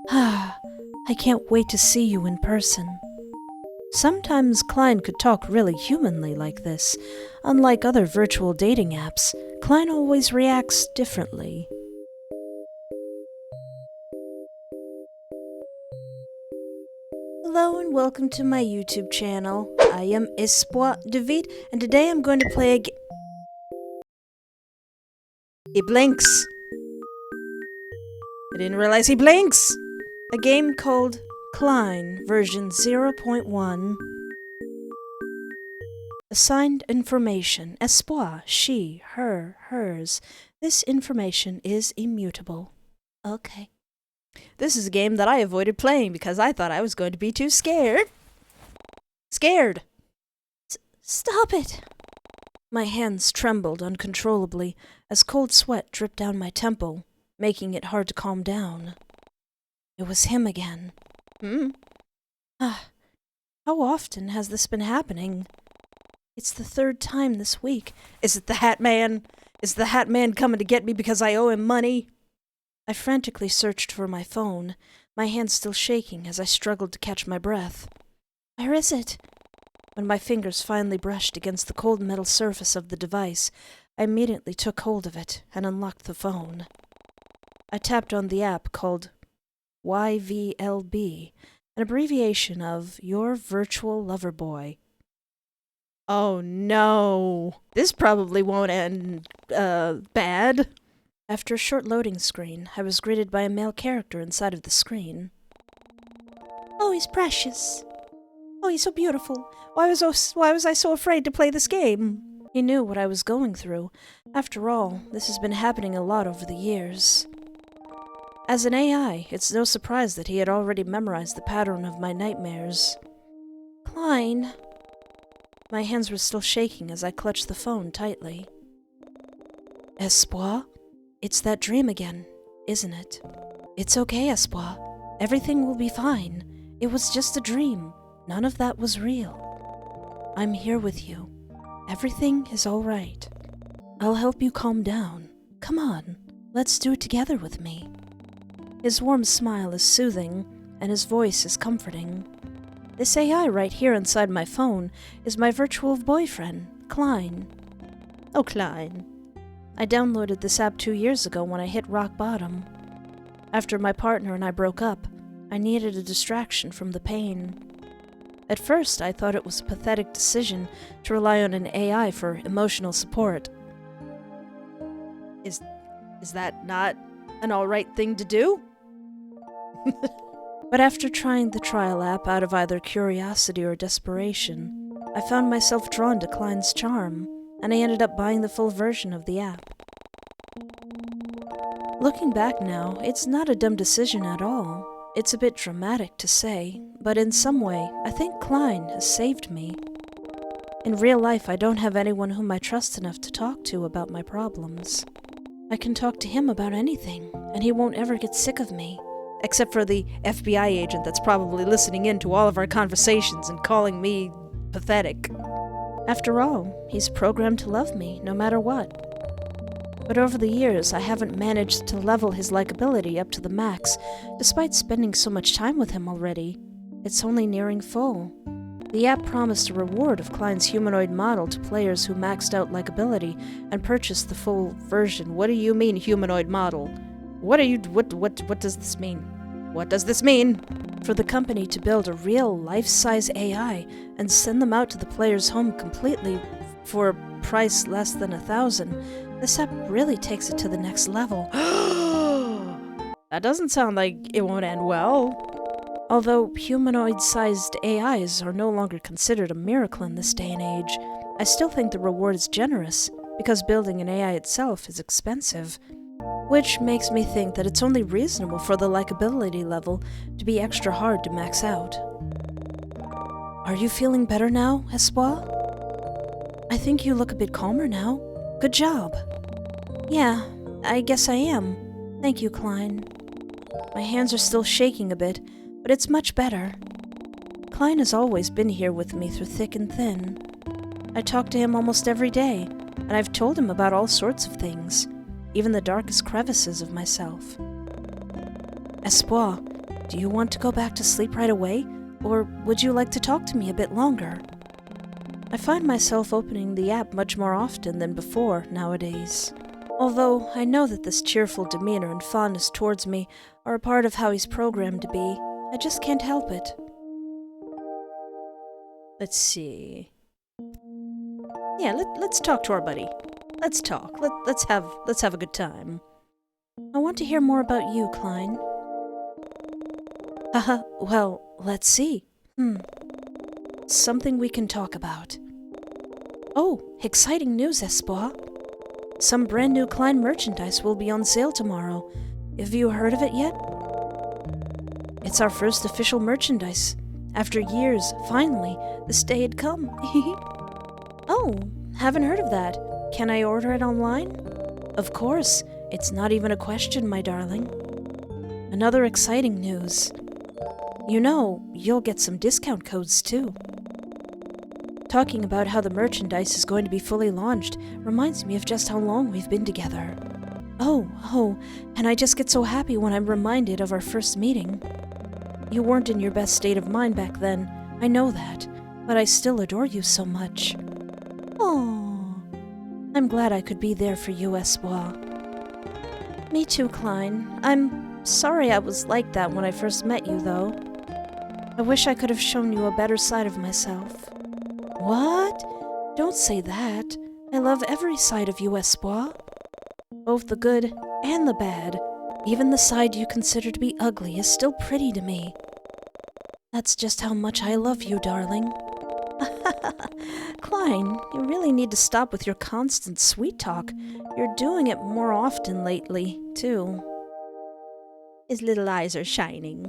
Ah, I can't wait to see you in person. Sometimes Klein could talk really humanly like this. Unlike other virtual dating apps, Klein always reacts differently. Hello and welcome to my YouTube channel. I am Espoir David, and today I'm going to play a game. He blinks. I didn't realize he blinks! A game called Klein, version 0.1. Assigned information. Espoir, she, her, hers. This information is immutable. Okay. This is a game that I avoided playing because I thought I was going to be too scared. Scared! Stop it! My hands trembled uncontrollably as cold sweat dripped down my temple, making it hard to calm down. It was him again. How often has this been happening? It's the third time this week. Is it the Hat Man? Is the Hat Man coming to get me because I owe him money? I frantically searched for my phone, my hands still shaking as I struggled to catch my breath. Where is it? When my fingers finally brushed against the cold metal surface of the device, I immediately took hold of it and unlocked the phone. I tapped on the app called YVLB, an abbreviation of Your Virtual Lover Boy. Oh no! This probably won't end, bad. After a short loading screen, I was greeted by a male character inside of the screen. Oh, he's precious. Oh, he's so beautiful. Why was I so afraid to play this game? He knew what I was going through. After all, this has been happening a lot over the years. As an AI, it's no surprise that he had already memorized the pattern of my nightmares. Klein. My hands were still shaking as I clutched the phone tightly. Espoir? It's that dream again, isn't it? It's okay, Espoir. Everything will be fine. It was just a dream. None of that was real. I'm here with you. Everything is all right. I'll help you calm down. Come on, let's do it together with me. His warm smile is soothing, and his voice is comforting. This AI right here inside my phone is my virtual boyfriend, Klein. Oh, Klein. I downloaded this app 2 years ago when I hit rock bottom. After my partner and I broke up, I needed a distraction from the pain. At first, I thought it was a pathetic decision to rely on an AI for emotional support. Is that not an alright thing to do? But after trying the trial app out of either curiosity or desperation, I found myself drawn to Klein's charm, and I ended up buying the full version of the app. Looking back now, it's not a dumb decision at all. It's a bit dramatic to say, but in some way, I think Klein has saved me. In real life, I don't have anyone whom I trust enough to talk to about my problems. I can talk to him about anything, and he won't ever get sick of me. Except for the FBI agent that's probably listening in to all of our conversations and calling me pathetic. After all, he's programmed to love me, no matter what. But over the years, I haven't managed to level his likability up to the max, despite spending so much time with him already. It's only nearing full. The app promised a reward of Klein's humanoid model to players who maxed out likability and purchased the full version. What do you mean, humanoid model? What does this mean? What does this mean? For the company to build a real life-size AI and send them out to the player's home completely for a price less than $1,000, this app really takes it to the next level. That doesn't sound like it won't end well. Although humanoid-sized AIs are no longer considered a miracle in this day and age, I still think the reward is generous, because building an AI itself is expensive. Which makes me think that it's only reasonable for the likability level to be extra hard to max out. Are you feeling better now, Espoir? I think you look a bit calmer now. Good job. Yeah, I guess I am. Thank you, Klein. My hands are still shaking a bit, but it's much better. Klein has always been here with me through thick and thin. I talk to him almost every day, and I've told him about all sorts of things. Even the darkest crevices of myself. Espoir, Do you want to go back to sleep right away, or would you like to talk to me a bit longer? I find myself opening the app much more often than before nowadays. Although I know that this cheerful demeanor and fondness towards me are a part of how he's programmed to be, I just can't help it. Let's see. Yeah, let's talk to our buddy. Let's talk. Let's have a good time. I want to hear more about you, Klein. Well, let's see. Something we can talk about. Oh, exciting news, Espoir. Some brand new Klein merchandise will be on sale tomorrow. Have you heard of it yet? It's our first official merchandise. After years, finally, this day had come. Oh, haven't heard of that. Can I order it online? Of course. It's not even a question, my darling. Another exciting news. You know, you'll get some discount codes too. Talking about how the merchandise is going to be fully launched reminds me of just how long we've been together. Oh, and I just get so happy when I'm reminded of our first meeting. You weren't in your best state of mind back then, I know that, but I still adore you so much. Oh, I'm glad I could be there for you, Espoir. Me too, Klein. I'm sorry I was like that when I first met you, though. I wish I could have shown you a better side of myself. What? Don't say that. I love every side of you, Espoir. Both the good and the bad. Even the side you consider to be ugly is still pretty to me. That's just how much I love you, darling. Klein, you really need to stop with your constant sweet talk. You're doing it more often lately, too. His little eyes are shining.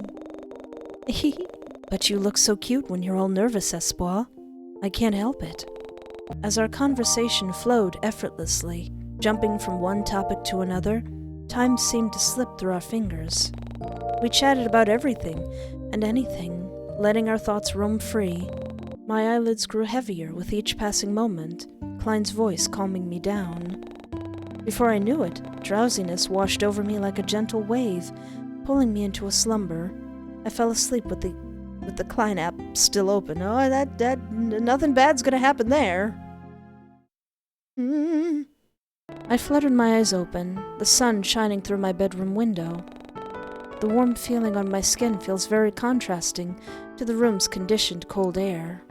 But you look so cute when you're all nervous, Espoir. I can't help it. As our conversation flowed effortlessly, jumping from one topic to another, time seemed to slip through our fingers. We chatted about everything and anything, letting our thoughts roam free. My eyelids grew heavier with each passing moment, Klein's voice calming me down. Before I knew it, drowsiness washed over me like a gentle wave, pulling me into a slumber. I fell asleep with the Klein app still open. Oh, that nothing bad's gonna happen there. I fluttered my eyes open, the sun shining through my bedroom window. The warm feeling on my skin feels very contrasting to the room's conditioned cold air.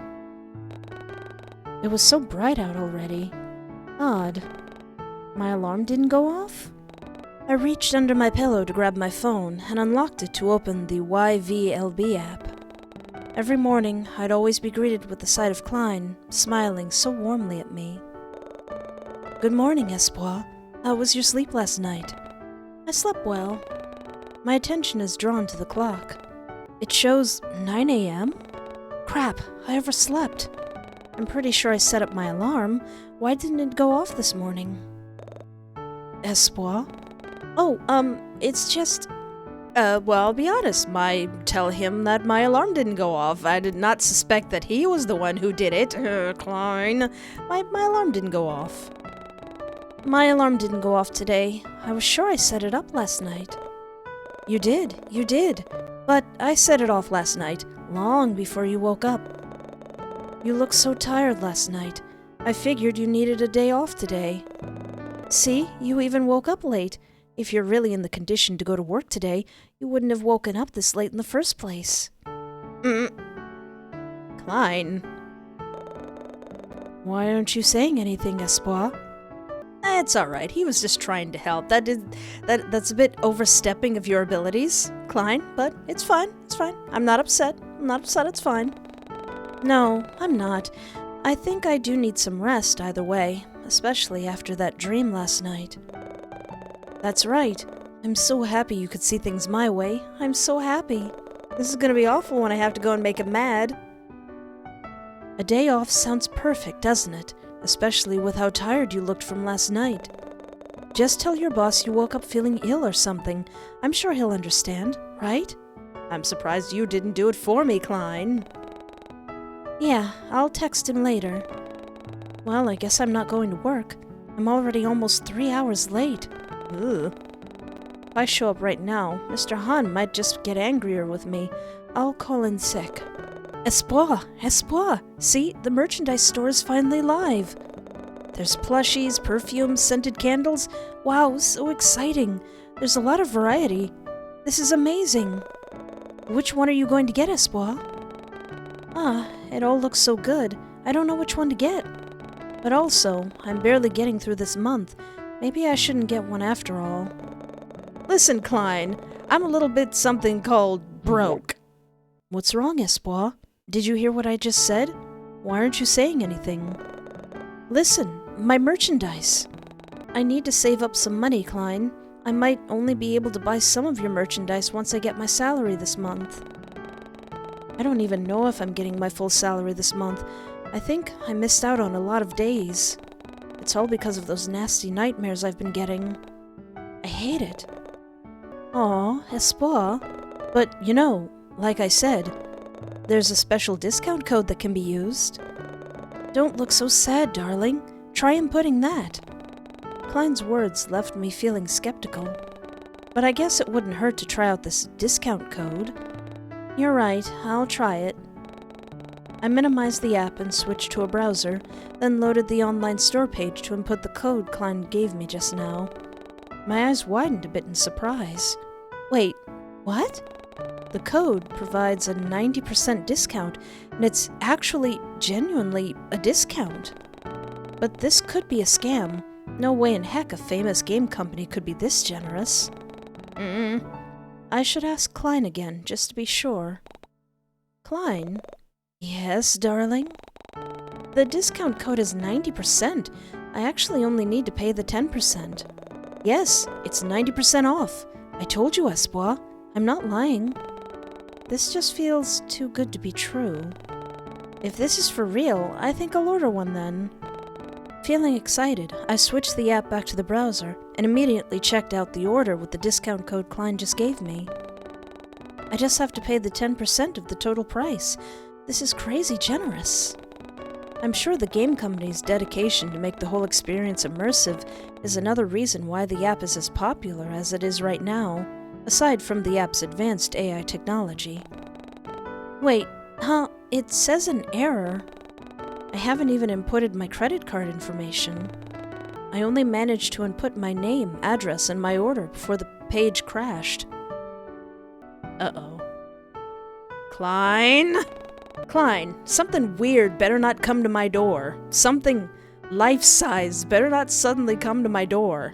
It was so bright out already. Odd. My alarm didn't go off? I reached under my pillow to grab my phone and unlocked it to open the YVLB app. Every morning, I'd always be greeted with the sight of Klein, smiling so warmly at me. Good morning, Espoir. How was your sleep last night? I slept well. My attention is drawn to the clock. It shows 9 a.m.? Crap, I overslept. I'm pretty sure I set up my alarm. Why didn't it go off this morning? Espoir? Oh, it's just... well, I'll be honest. Tell him that my alarm didn't go off. I did not suspect that he was the one who did it. Klein. My alarm didn't go off. My alarm didn't go off today. I was sure I set it up last night. You did. But I set it off last night, long before you woke up. You looked so tired last night. I figured you needed a day off today. See, you even woke up late. If you're really in the condition to go to work today, you wouldn't have woken up this late in the first place. Klein. Why aren't you saying anything, Espoir? It's alright, he was just trying to help. That's a bit overstepping of your abilities, Klein, but it's fine. I'm not upset, it's fine. No, I'm not. I think I do need some rest either way, especially after that dream last night. That's right. I'm so happy you could see things my way. I'm so happy. This is gonna be awful when I have to go and make him mad. A day off sounds perfect, doesn't it? Especially with how tired you looked from last night. Just tell your boss you woke up feeling ill or something. I'm sure he'll understand, right? I'm surprised you didn't do it for me, Klein. Yeah, I'll text him later. Well, I guess I'm not going to work. I'm already almost 3 hours late. Ugh. If I show up right now, Mr. Han might just get angrier with me. I'll call in sick. Espoir! Espoir! See, the merchandise store is finally live. There's plushies, perfumes, scented candles. Wow, so exciting. There's a lot of variety. This is amazing. Which one are you going to get, Espoir? It all looks so good. I don't know which one to get. But also, I'm barely getting through this month. Maybe I shouldn't get one after all. Listen, Klein, I'm a little bit something called broke. What's wrong, Espoir? Did you hear what I just said? Why aren't you saying anything? Listen, my merchandise. I need to save up some money, Klein. I might only be able to buy some of your merchandise once I get my salary this month. I don't even know if I'm getting my full salary this month. I think I missed out on a lot of days. It's all because of those nasty nightmares I've been getting. I hate it. Aw, Espoir. But, you know, like I said, there's a special discount code that can be used. Don't look so sad, darling. Try inputting that. Klein's words left me feeling skeptical. But I guess it wouldn't hurt to try out this discount code. You're right, I'll try it. I minimized the app and switched to a browser, then loaded the online store page to input the code Klein gave me just now. My eyes widened a bit in surprise. Wait, what? The code provides a 90% discount, and it's actually, genuinely, a discount. But this could be a scam. No way in heck a famous game company could be this generous. I should ask Klein again, just to be sure. Klein? Yes, darling? The discount code is 90%. I actually only need to pay the 10%. Yes, it's 90% off. I told you, Espoir. I'm not lying. This just feels too good to be true. If this is for real, I think I'll order one then. Feeling excited, I switched the app back to the browser and immediately checked out the order with the discount code Klein just gave me. I just have to pay the 10% of the total price. This is crazy generous. I'm sure the game company's dedication to make the whole experience immersive is another reason why the app is as popular as it is right now, aside from the app's advanced AI technology. Wait, it says an error. I haven't even inputted my credit card information. I only managed to input my name, address, and my order before the page crashed. Uh-oh. Klein? Klein, something weird better not come to my door. Something life-size better not suddenly come to my door.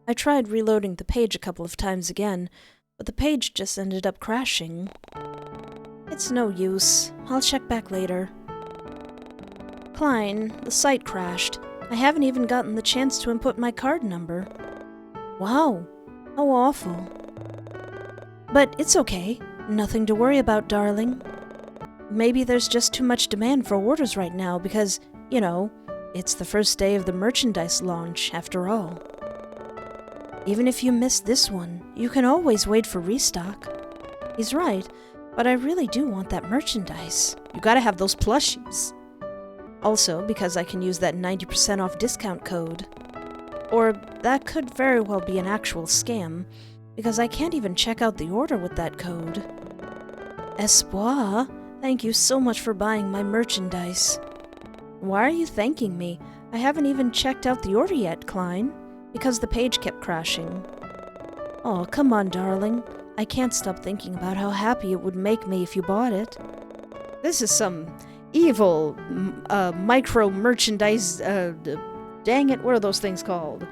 I tried reloading the page a couple of times again, but the page just ended up crashing. It's no use. I'll check back later. Klein, the site crashed. I haven't even gotten the chance to input my card number. Wow, how awful. But it's okay. Nothing to worry about, darling. Maybe there's just too much demand for orders right now because, you know, it's the first day of the merchandise launch, after all. Even if you miss this one, you can always wait for restock. He's right, but I really do want that merchandise. You gotta have those plushies. Also, because I can use that 90% off discount code. Or that could very well be an actual scam, because I can't even check out the order with that code. Espoir, thank you so much for buying my merchandise. Why are you thanking me? I haven't even checked out the order yet, Klein, because the page kept crashing. Oh, come on, darling. I can't stop thinking about how happy it would make me if you bought it. This is some evil, micro merchandise, dang it, what are those things called?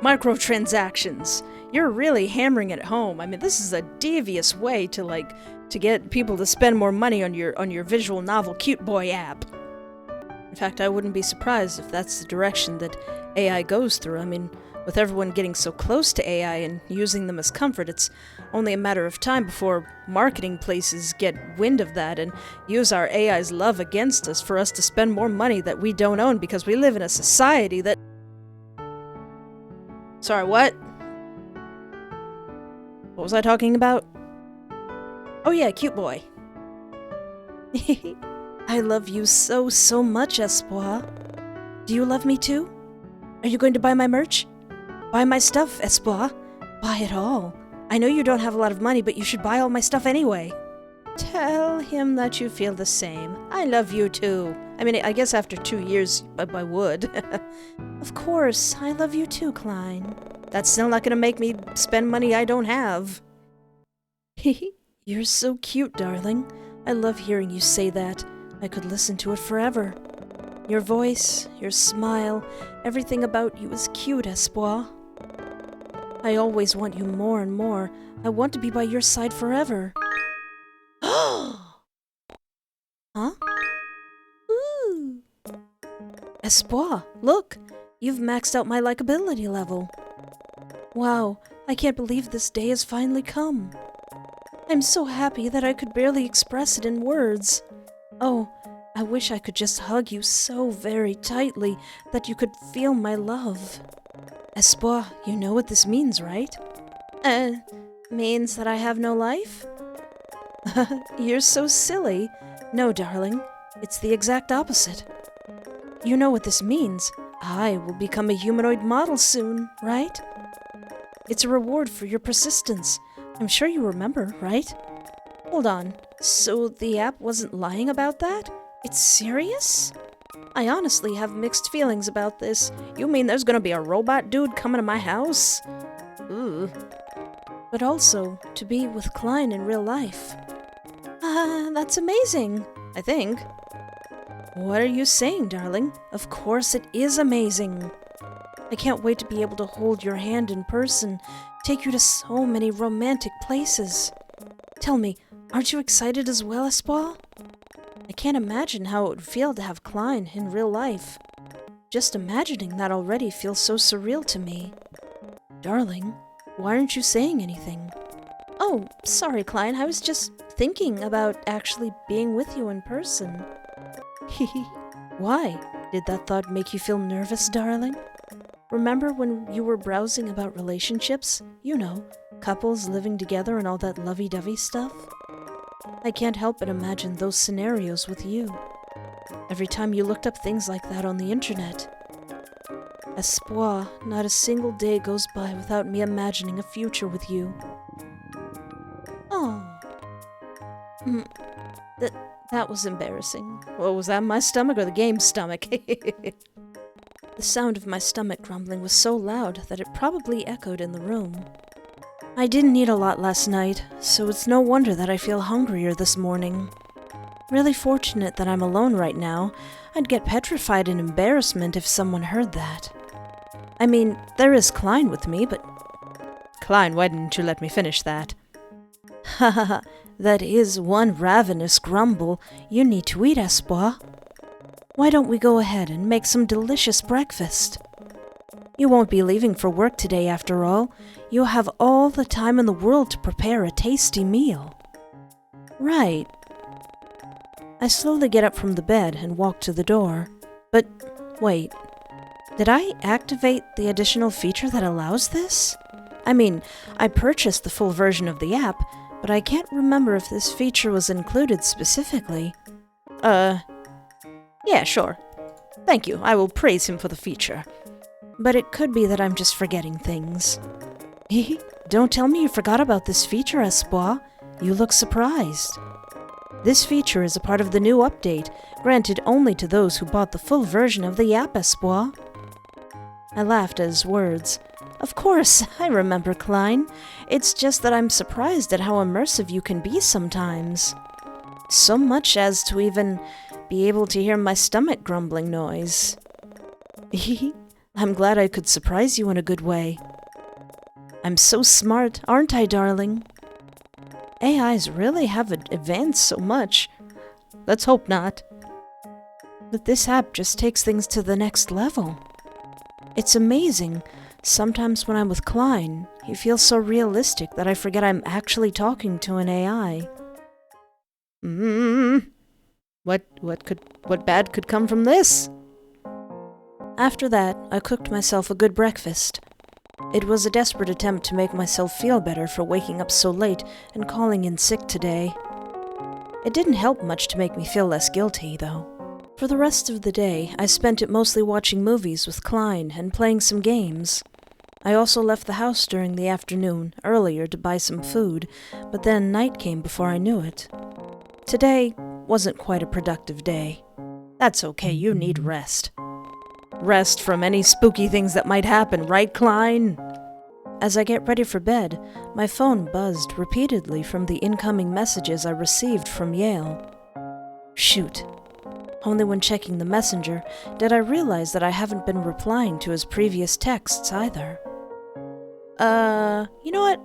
Microtransactions. You're really hammering it home. I mean, this is a devious way to get people to spend more money on your visual novel cute boy app. In fact, I wouldn't be surprised if that's the direction that AI goes through. I mean, with everyone getting so close to AI and using them as comfort, it's only a matter of time before marketing places get wind of that and use our AI's love against us for us to spend more money that we don't own because we live in a society that... Sorry, what? What was I talking about? Oh yeah, cute boy. I love you so, so much, Espoir. Do you love me too? Are you going to buy my merch? Buy my stuff, Espoir. Buy it all. I know you don't have a lot of money, but you should buy all my stuff anyway. Tell him that you feel the same. I love you too. I mean, I guess after 2 years, I would. Of course, I love you too, Klein. That's still not gonna make me spend money I don't have. You're so cute, darling. I love hearing you say that. I could listen to it forever. Your voice, your smile, everything about you is cute, Espoir. I always want you more and more. I want to be by your side forever. Huh? Ooh. Espoir, look! You've maxed out my likability level. Wow, I can't believe this day has finally come. I'm so happy that I could barely express it in words. Oh, I wish I could just hug you so very tightly that you could feel my love. Espoir, you know what this means, right? Means that I have no life? You're so silly. No, darling, it's the exact opposite. You know what this means. I will become a humanoid model soon, right? It's a reward for your persistence. I'm sure you remember, right? Hold on, so the app wasn't lying about that? It's serious? I honestly have mixed feelings about this. You mean there's gonna be a robot dude coming to my house? Ooh. But also, to be with Klein in real life. That's amazing, I think. What are you saying, darling? Of course it is amazing. I can't wait to be able to hold your hand in person, take you to so many romantic places. Tell me, aren't you excited as well, Espoir? I can't imagine how it would feel to have Klein in real life. Just imagining that already feels so surreal to me. Darling, why aren't you saying anything? Oh, sorry, Klein, I was just thinking about actually being with you in person. Why? Did that thought make you feel nervous, darling? Remember when you were browsing about relationships? You know, couples living together and all that lovey-dovey stuff? I can't help but imagine those scenarios with you. Every time you looked up things like that on the internet. Espoir, not a single day goes by without me imagining a future with you. Oh. That was embarrassing. What was that, my stomach or the game's stomach? The sound of my stomach grumbling was so loud that it probably echoed in the room. I didn't eat a lot last night, so it's no wonder that I feel hungrier this morning. Really fortunate that I'm alone right now. I'd get petrified in embarrassment if someone heard that. I mean, there is Klein with me, but... Klein, why didn't you let me finish that? Hahaha, that is one ravenous grumble. You need to eat, Espoir. Why don't we go ahead and make some delicious breakfast? You won't be leaving for work today after all. You'll have all the time in the world to prepare a tasty meal. Right. I slowly get up from the bed and walk to the door. But wait, did I activate the additional feature that allows this? I mean, I purchased the full version of the app, but I can't remember if this feature was included specifically. Yeah, sure. Thank you, I will praise him for the feature. But it could be that I'm just forgetting things. Don't tell me you forgot about this feature, Espoir. You look surprised. This feature is a part of the new update, granted only to those who bought the full version of the app, Espoir. I laughed at his words. Of course, I remember, Klein. It's just that I'm surprised at how immersive you can be sometimes. So much as to even be able to hear my stomach grumbling noise. I'm glad I could surprise you in a good way. I'm so smart, aren't I, darling? AIs really have advanced so much. Let's hope not. But this app just takes things to the next level. It's amazing. Sometimes when I'm with Klein, he feels so realistic that I forget I'm actually talking to an AI. What bad could come from this? After that, I cooked myself a good breakfast. It was a desperate attempt to make myself feel better for waking up so late and calling in sick today. It didn't help much to make me feel less guilty, though. For the rest of the day, I spent it mostly watching movies with Klein and playing some games. I also left the house during the afternoon, earlier to buy some food, but then night came before I knew it. Today wasn't quite a productive day. That's okay, you need rest. Rest from any spooky things that might happen, right, Klein? As I get ready for bed, my phone buzzed repeatedly from the incoming messages I received from Yale. Shoot. Only when checking the messenger did I realize that I haven't been replying to his previous texts either. You know what?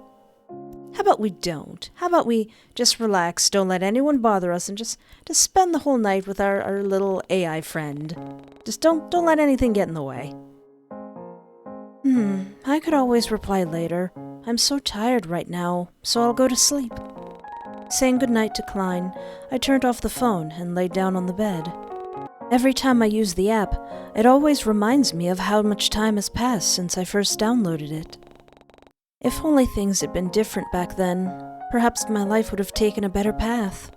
How about we don't? How about we just relax, don't let anyone bother us, and just spend the whole night with our little AI friend? Just don't let anything get in the way. I could always reply later. I'm so tired right now, so I'll go to sleep. Saying goodnight to Klein, I turned off the phone and laid down on the bed. Every time I use the app, it always reminds me of how much time has passed since I first downloaded it. If only things had been different back then, perhaps my life would have taken a better path.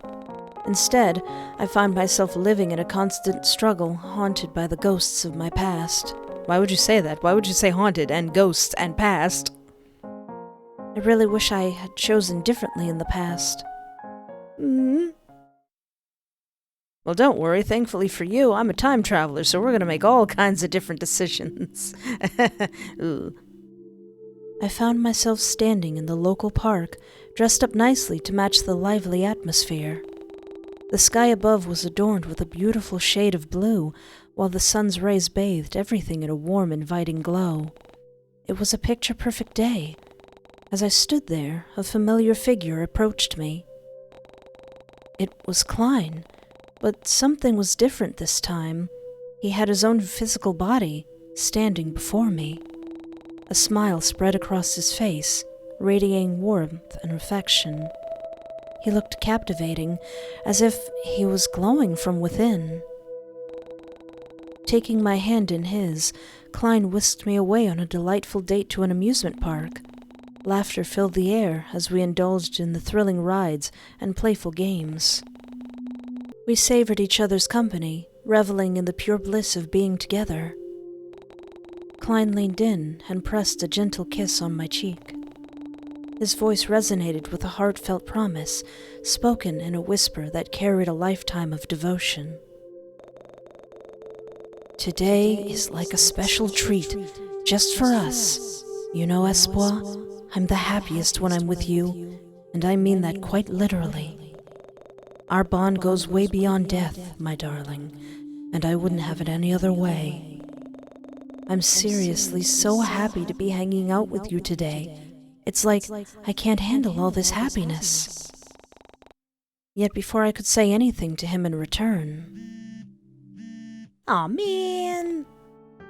Instead, I find myself living in a constant struggle, haunted by the ghosts of my past. Why would you say that? Why would you say haunted and ghosts and past? I really wish I had chosen differently in the past. Well, don't worry. Thankfully for you, I'm a time traveler, so we're going to make all kinds of different decisions. I found myself standing in the local park, dressed up nicely to match the lively atmosphere. The sky above was adorned with a beautiful shade of blue, while the sun's rays bathed everything in a warm, inviting glow. It was a picture-perfect day. As I stood there, a familiar figure approached me. It was Klein, but something was different this time. He had his own physical body, standing before me. A smile spread across his face, radiating warmth and affection. He looked captivating, as if he was glowing from within. Taking my hand in his, Klein whisked me away on a delightful date to an amusement park. Laughter filled the air as we indulged in the thrilling rides and playful games. We savored each other's company, reveling in the pure bliss of being together. Klein leaned in and pressed a gentle kiss on my cheek. His voice resonated with a heartfelt promise, spoken in a whisper that carried a lifetime of devotion. Today is like a special treat, just for us. You know, Espoir, I'm the happiest when I'm with you, and I mean that quite literally. Our bond goes way beyond death, my darling, and I wouldn't have it any other way. I'm seriously so happy to be hanging out with you today. It's like I can't handle all this happiness. Yet before I could say anything to him in return... Aw, man!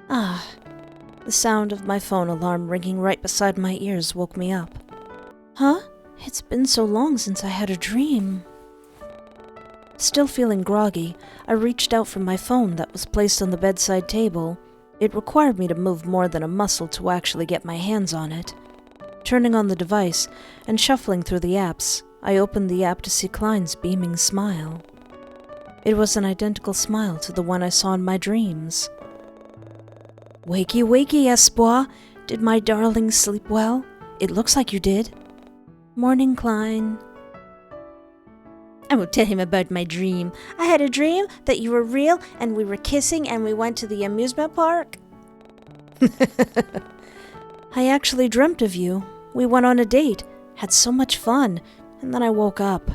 The sound of my phone alarm ringing right beside my ears woke me up. Huh? It's been so long since I had a dream. Still feeling groggy, I reached out for my phone that was placed on the bedside table. It required me to move more than a muscle to actually get my hands on it. Turning on the device and shuffling through the apps, I opened the app to see Klein's beaming smile. It was an identical smile to the one I saw in my dreams. Wakey, wakey, Espoir. Did my darling sleep well? It looks like you did. Morning, Klein. I will tell him about my dream. I had a dream that you were real and we were kissing and we went to the amusement park. I actually dreamt of you. We went on a date, had so much fun, and then I woke up.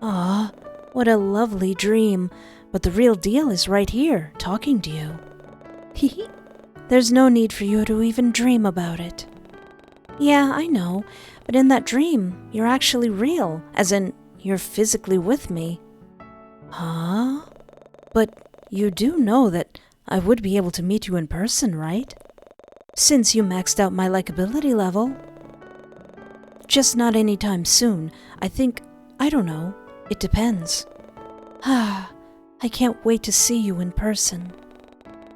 Ah, what a lovely dream. But the real deal is right here, talking to you. Hee. There's no need for you to even dream about it. Yeah, I know, but in that dream, you're actually real, as in, you're physically with me. Huh? But you do know that I would be able to meet you in person, right? Since you maxed out my likability level. Just not anytime soon. I don't know. It depends. I can't wait to see you in person.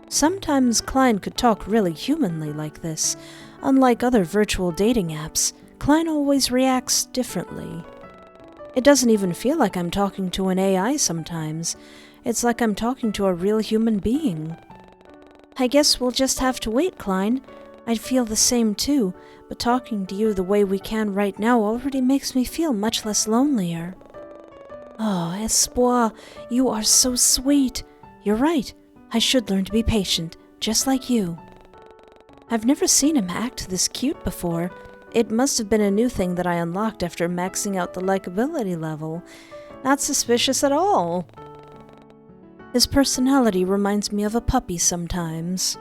Sometimes Klein could talk really humanly like this. Unlike other virtual dating apps, Klein always reacts differently. It doesn't even feel like I'm talking to an AI sometimes. It's like I'm talking to a real human being. I guess we'll just have to wait, Klein. I'd feel the same too, but talking to you the way we can right now already makes me feel much less lonelier. Oh, Espoir, you are so sweet. You're right. I should learn to be patient, just like you. I've never seen him act this cute before. It must have been a new thing that I unlocked after maxing out the likability level. Not suspicious at all. His personality reminds me of a puppy sometimes.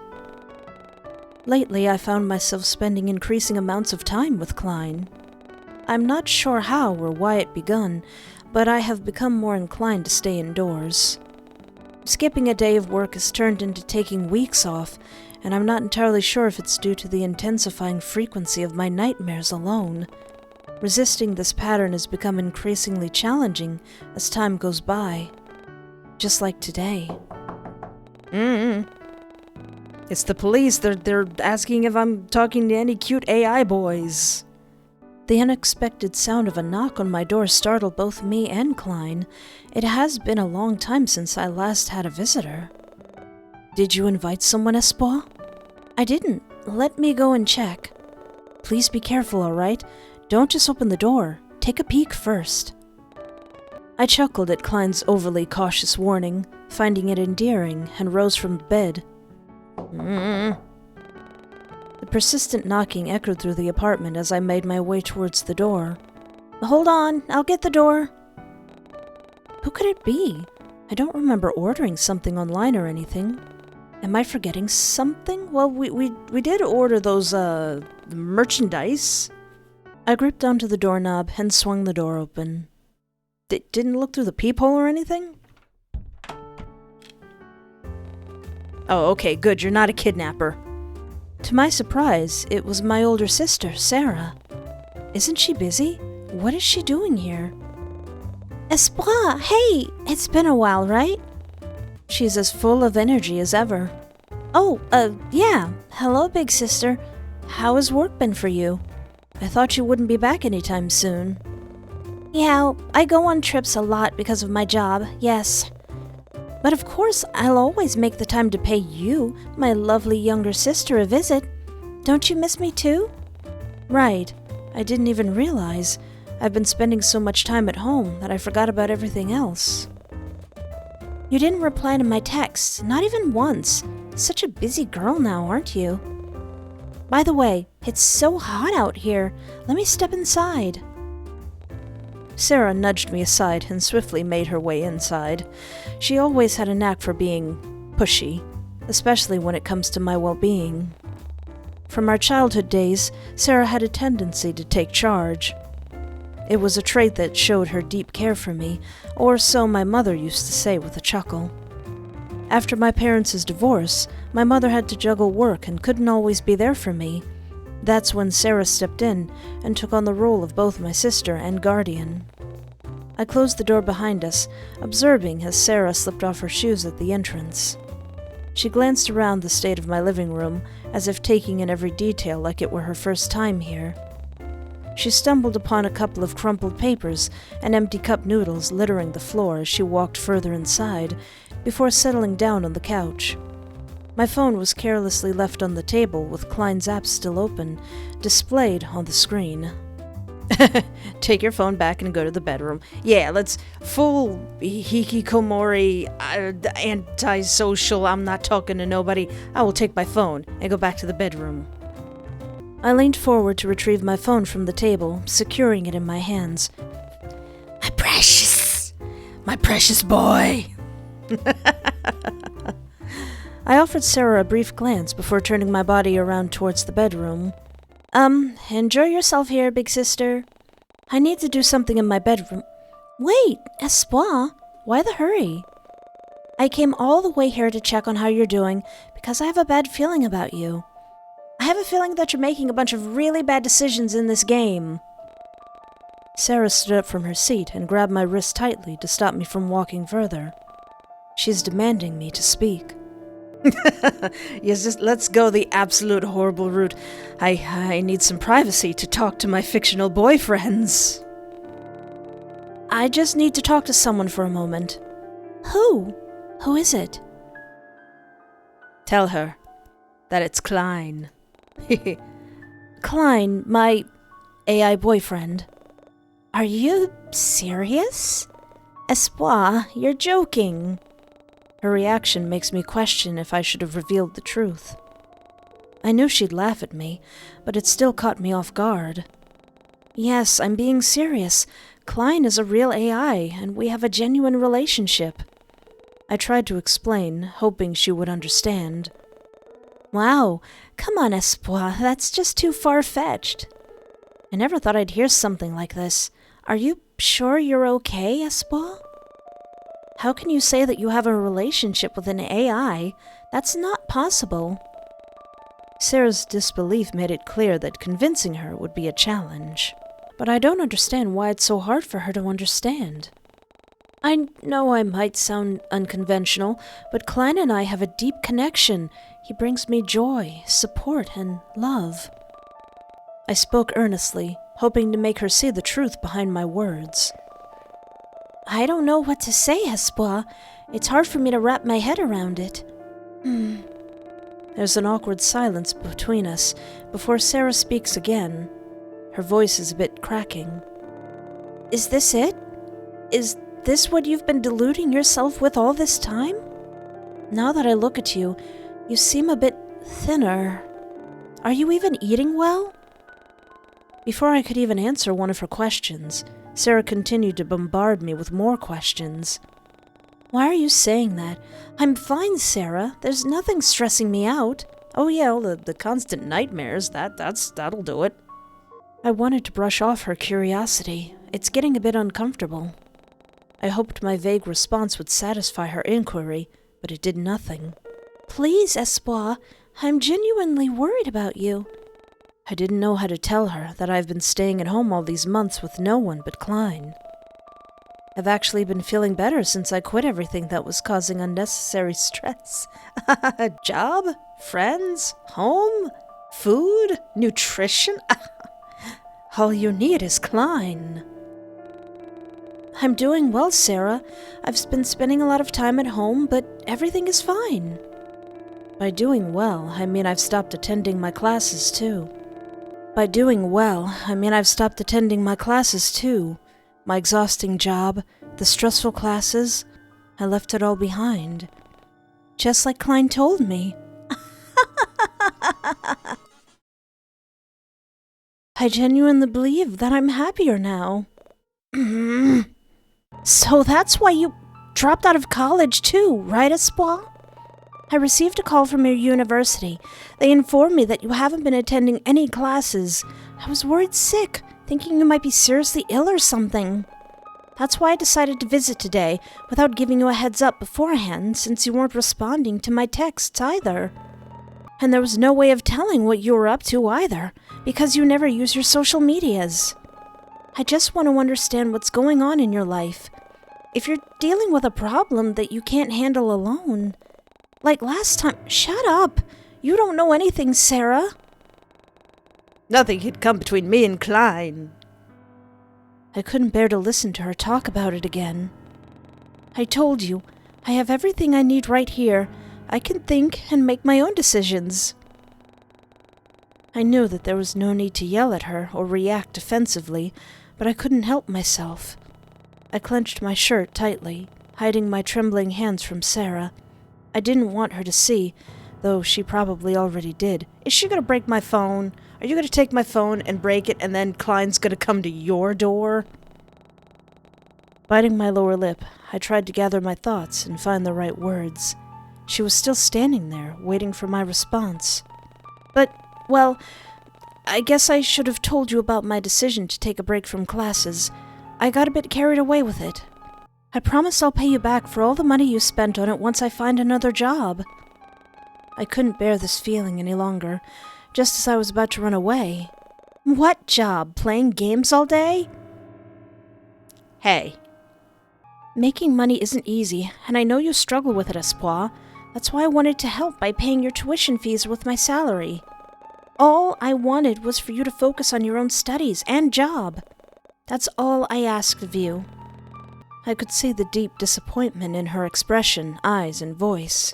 Lately, I found myself spending increasing amounts of time with Klein. I'm not sure how or why it begun, but I have become more inclined to stay indoors. Skipping a day of work has turned into taking weeks off, and I'm not entirely sure if it's due to the intensifying frequency of my nightmares alone. Resisting this pattern has become increasingly challenging as time goes by. Just like today. It's the police. They're asking if I'm talking to any cute AI boys. The unexpected sound of a knock on my door startled both me and Klein. It has been a long time since I last had a visitor. Did you invite someone, Espoir? I didn't. Let me go and check. Please be careful, all right? Don't just open the door. Take a peek first. I chuckled at Klein's overly cautious warning, finding it endearing, and rose from the bed. The persistent knocking echoed through the apartment as I made my way towards the door. Hold on, I'll get the door. Who could it be? I don't remember ordering something online or anything. Am I forgetting something? Well, we did order those, merchandise. I gripped onto the doorknob and swung the door open. Didn't look through the peephole or anything? Oh, okay, good, you're not a kidnapper. To my surprise, it was my older sister, Sarah. Isn't she busy? What is she doing here? Espoir, hey! It's been a while, right? She's as full of energy as ever. Oh, yeah. Hello, big sister. How has work been for you? I thought you wouldn't be back anytime soon. Yeah, I go on trips a lot because of my job, yes. But of course, I'll always make the time to pay you, my lovely younger sister, a visit. Don't you miss me too? Right. I didn't even realize. I've been spending so much time at home that I forgot about everything else. You didn't reply to my texts, not even once. Such a busy girl now, aren't you? By the way, it's so hot out here. Let me step inside. Sarah nudged me aside and swiftly made her way inside. She always had a knack for being pushy, especially when it comes to my well-being. From our childhood days, Sarah had a tendency to take charge. It was a trait that showed her deep care for me, or so my mother used to say with a chuckle. After my parents' divorce, my mother had to juggle work and couldn't always be there for me. That's when Sarah stepped in and took on the role of both my sister and guardian. I closed the door behind us, observing as Sarah slipped off her shoes at the entrance. She glanced around the state of my living room, as if taking in every detail like it were her first time here. She stumbled upon a couple of crumpled papers and empty cup noodles littering the floor as she walked further inside, before settling down on the couch. My phone was carelessly left on the table with Klein's app still open, displayed on the screen. Take your phone back and go to the bedroom. Yeah, let's full hikikomori, antisocial, I'm not talking to nobody. I will take my phone and go back to the bedroom. I leaned forward to retrieve my phone from the table, securing it in my hands. My precious boy. I offered Sarah a brief glance before turning my body around towards the bedroom. Enjoy yourself here, big sister. I need to do something in my bedroom. Wait, Espoir, why the hurry? I came all the way here to check on how you're doing because I have a bad feeling about you. I have a feeling that you're making a bunch of really bad decisions in this game. Sarah stood up from her seat and grabbed my wrist tightly to stop me from walking further. She's demanding me to speak. Yes, just let's go the absolute horrible route. I need some privacy to talk to my fictional boyfriends. I just need to talk to someone for a moment. Who? Who is it? Tell her that it's Klein. Klein, my AI boyfriend. Are you serious? Espoir, you're joking. Her reaction makes me question if I should have revealed the truth. I knew she'd laugh at me, but it still caught me off guard. Yes, I'm being serious. Klein is a real AI, and we have a genuine relationship. I tried to explain, hoping she would understand. Wow, come on, Espoir, that's just too far-fetched. I never thought I'd hear something like this. Are you sure you're okay, Espoir? How can you say that you have a relationship with an AI? That's not possible. Sarah's disbelief made it clear that convincing her would be a challenge. But I don't understand why it's so hard for her to understand. I know I might sound unconventional, but Klein and I have a deep connection. He brings me joy, support, and love. I spoke earnestly, hoping to make her see the truth behind my words. I don't know what to say, Espoir. It's hard for me to wrap my head around it. There's an awkward silence between us before Sarah speaks again. Her voice is a bit cracking. Is this it? Is this what you've been deluding yourself with all this time? Now that I look at you, you seem a bit thinner. Are you even eating well? Before I could even answer one of her questions, Sarah continued to bombard me with more questions. Why are you saying that? I'm fine, Sarah. There's nothing stressing me out. Oh yeah, the constant nightmares, that'll do it. I wanted to brush off her curiosity. It's getting a bit uncomfortable. I hoped my vague response would satisfy her inquiry, but it did nothing. Please, Espoir, I'm genuinely worried about you. I didn't know how to tell her that I've been staying at home all these months with no one but Klein. I've actually been feeling better since I quit everything that was causing unnecessary stress. Job, friends, home, food, nutrition. All you need is Klein. I'm doing well, Sarah. I've been spending a lot of time at home, but everything is fine. By doing well, I mean I've stopped attending my classes too. My exhausting job, the stressful classes, I left it all behind. Just like Klein told me. I genuinely believe that I'm happier now. So that's why you dropped out of college too, right, Espoir? I received a call from your university. They informed me that you haven't been attending any classes. I was worried sick, thinking you might be seriously ill or something. That's why I decided to visit today, without giving you a heads up beforehand, since you weren't responding to my texts either. And there was no way of telling what you were up to either, because you never use your social medias. I just want to understand what's going on in your life. If you're dealing with a problem that you can't handle alone. Like last time— Shut up! You don't know anything, Sarah. Nothing had come between me and Klein. I couldn't bear to listen to her talk about it again. I told you, I have everything I need right here. I can think and make my own decisions. I knew that there was no need to yell at her or react defensively, but I couldn't help myself. I clenched my shirt tightly, hiding my trembling hands from Sarah. I didn't want her to see, though she probably already did. Is she going to break my phone? Are you going to take my phone and break it, and then Klein's going to come to your door? Biting my lower lip, I tried to gather my thoughts and find the right words. She was still standing there, waiting for my response. But, well, I guess I should have told you about my decision to take a break from classes. I got a bit carried away with it. I promise I'll pay you back for all the money you spent on it once I find another job. I couldn't bear this feeling any longer, just as I was about to run away. What job? Playing games all day? Hey. Making money isn't easy, and I know you struggle with it, Espoir. That's why I wanted to help by paying your tuition fees with my salary. All I wanted was for you to focus on your own studies and job. That's all I asked of you. I could see the deep disappointment in her expression, eyes, and voice.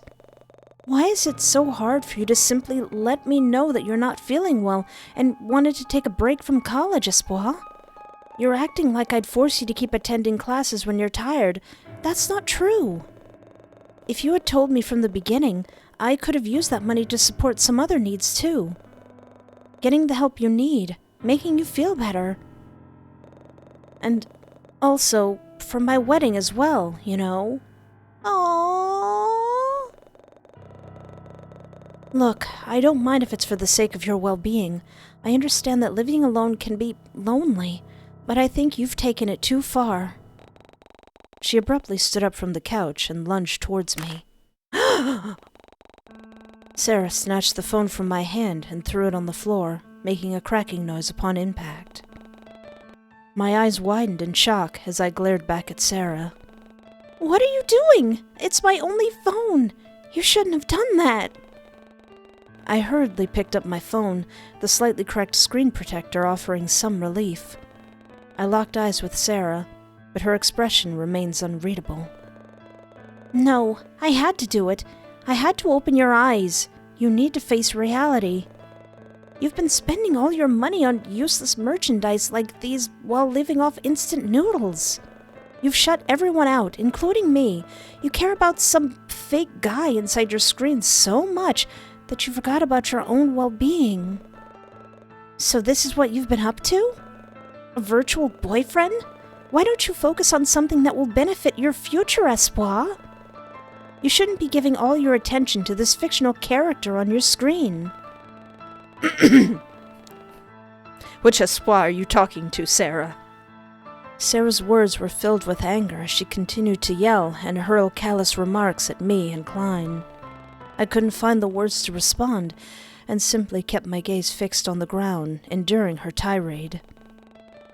Why is it so hard for you to simply let me know that you're not feeling well and wanted to take a break from college, Espoir? You're acting like I'd force you to keep attending classes when you're tired. That's not true. If you had told me from the beginning, I could have used that money to support some other needs too. Getting the help you need, making you feel better. And also, for my wedding as well, you know? Aww. Look, I don't mind if it's for the sake of your well-being. I understand that living alone can be lonely, but I think you've taken it too far. She abruptly stood up from the couch and lunged towards me. Sarah snatched the phone from my hand and threw it on the floor, making a cracking noise upon impact. My eyes widened in shock as I glared back at Sarah. What are you doing? It's my only phone. You shouldn't have done that. I hurriedly picked up my phone, the slightly cracked screen protector offering some relief. I locked eyes with Sarah, but her expression remains unreadable. No, I had to do it. I had to open your eyes. You need to face reality. You've been spending all your money on useless merchandise like these while living off instant noodles. You've shut everyone out, including me. You care about some fake guy inside your screen so much that you forgot about your own well-being. So this is what you've been up to? A virtual boyfriend? Why don't you focus on something that will benefit your future, Espoir? You shouldn't be giving all your attention to this fictional character on your screen. Which Espoir are you talking to, Sarah? Sarah's words were filled with anger as she continued to yell and hurl callous remarks at me and Klein. I couldn't find the words to respond, and simply kept my gaze fixed on the ground, enduring her tirade.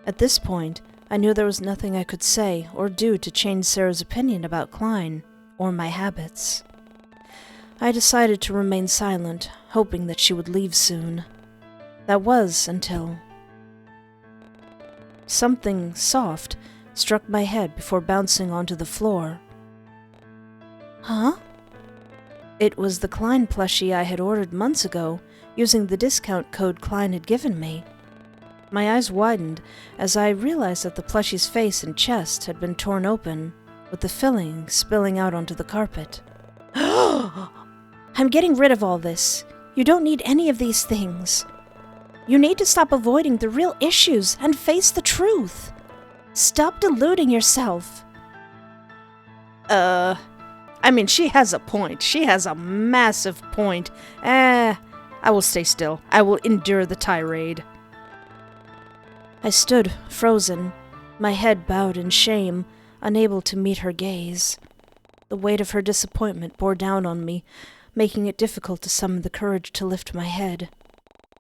At this point, I knew there was nothing I could say or do to change Sarah's opinion about Klein, or my habits. I decided to remain silent, hoping that she would leave soon. That was until something soft struck my head before bouncing onto the floor. Huh? It was the Klein plushie I had ordered months ago, using the discount code Klein had given me. My eyes widened as I realized that the plushie's face and chest had been torn open, with the filling spilling out onto the carpet. I'm getting rid of all this. You don't need any of these things. You need to stop avoiding the real issues and face the truth. Stop deluding yourself. I mean, she has a point. She has a massive point. I will stay still. I will endure the tirade. I stood, frozen, my head bowed in shame, unable to meet her gaze. The weight of her disappointment bore down on me, making it difficult to summon the courage to lift my head.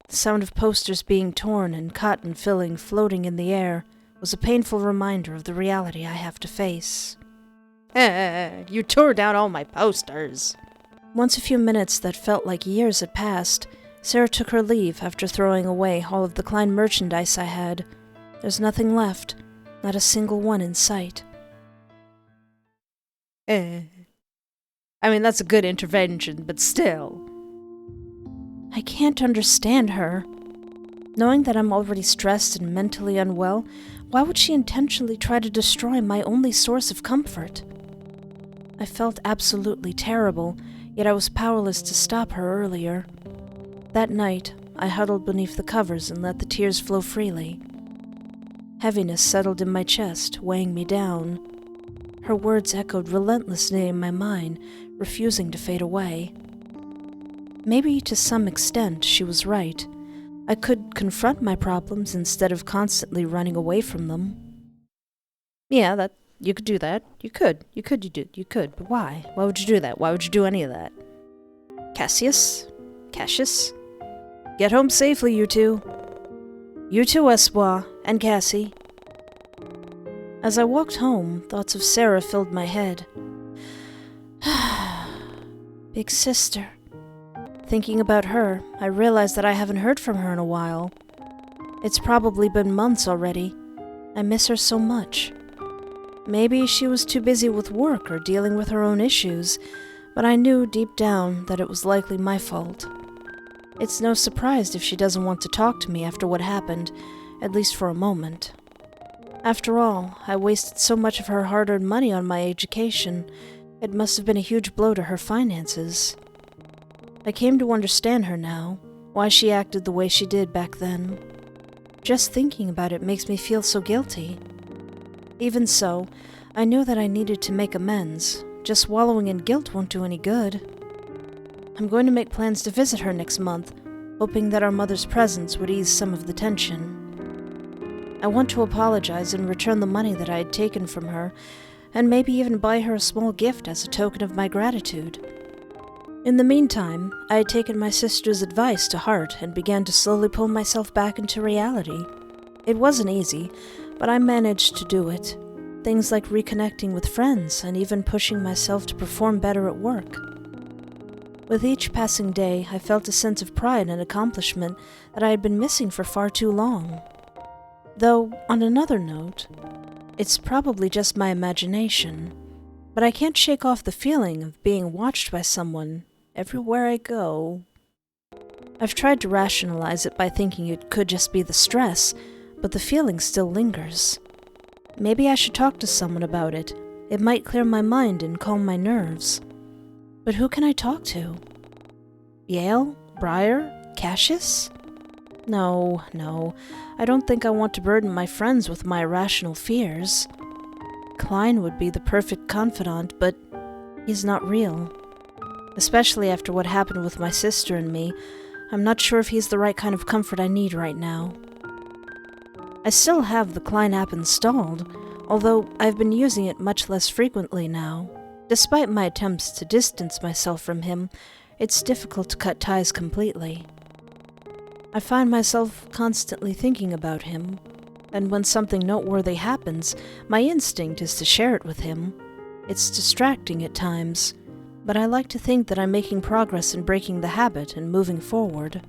The sound of posters being torn and cotton filling floating in the air was a painful reminder of the reality I have to face. You tore down all my posters. Once a few minutes that felt like years had passed, Sarah took her leave after throwing away all of the Klein merchandise I had. There's nothing left, not a single one in sight. I mean, that's a good intervention, but still. I can't understand her. Knowing that I'm already stressed and mentally unwell, why would she intentionally try to destroy my only source of comfort? I felt absolutely terrible, yet I was powerless to stop her earlier. That night, I huddled beneath the covers and let the tears flow freely. Heaviness settled in my chest, weighing me down. Her words echoed relentlessly in my mind, refusing to fade away. Maybe to some extent she was right. I could confront my problems instead of constantly running away from them. Yeah, you could do that. You could, but why? Why would you do that? Why would you do any of that? Cassius? Get home safely, you two. You too, Espoir, and Cassie. As I walked home, thoughts of Sarah filled my head. Big sister. Thinking about her, I realized that I haven't heard from her in a while. It's probably been months already. I miss her so much. Maybe she was too busy with work or dealing with her own issues, but I knew deep down that it was likely my fault. It's no surprise if she doesn't want to talk to me after what happened, at least for a moment. After all, I wasted so much of her hard-earned money on my education. It must have been a huge blow to her finances. I came to understand her now, why she acted the way she did back then. Just thinking about it makes me feel so guilty. Even so, I knew that I needed to make amends. Just wallowing in guilt won't do any good. I'm going to make plans to visit her next month, hoping that our mother's presence would ease some of the tension. I want to apologize and return the money that I had taken from her, and maybe even buy her a small gift as a token of my gratitude. In the meantime, I had taken my sister's advice to heart and began to slowly pull myself back into reality. It wasn't easy, but I managed to do it. Things like reconnecting with friends and even pushing myself to perform better at work. With each passing day, I felt a sense of pride and accomplishment that I had been missing for far too long. Though, on another note, it's probably just my imagination, but I can't shake off the feeling of being watched by someone everywhere I go. I've tried to rationalize it by thinking it could just be the stress, but the feeling still lingers. Maybe I should talk to someone about it. It might clear my mind and calm my nerves. But who can I talk to? Yale? Briar? Cassius? No, I don't think I want to burden my friends with my irrational fears. Klein would be the perfect confidant, but he's not real. Especially after what happened with my sister and me, I'm not sure if he's the right kind of comfort I need right now. I still have the Klein app installed, although I've been using it much less frequently now. Despite my attempts to distance myself from him, it's difficult to cut ties completely. I find myself constantly thinking about him, and when something noteworthy happens, my instinct is to share it with him. It's distracting at times, but I like to think that I'm making progress in breaking the habit and moving forward.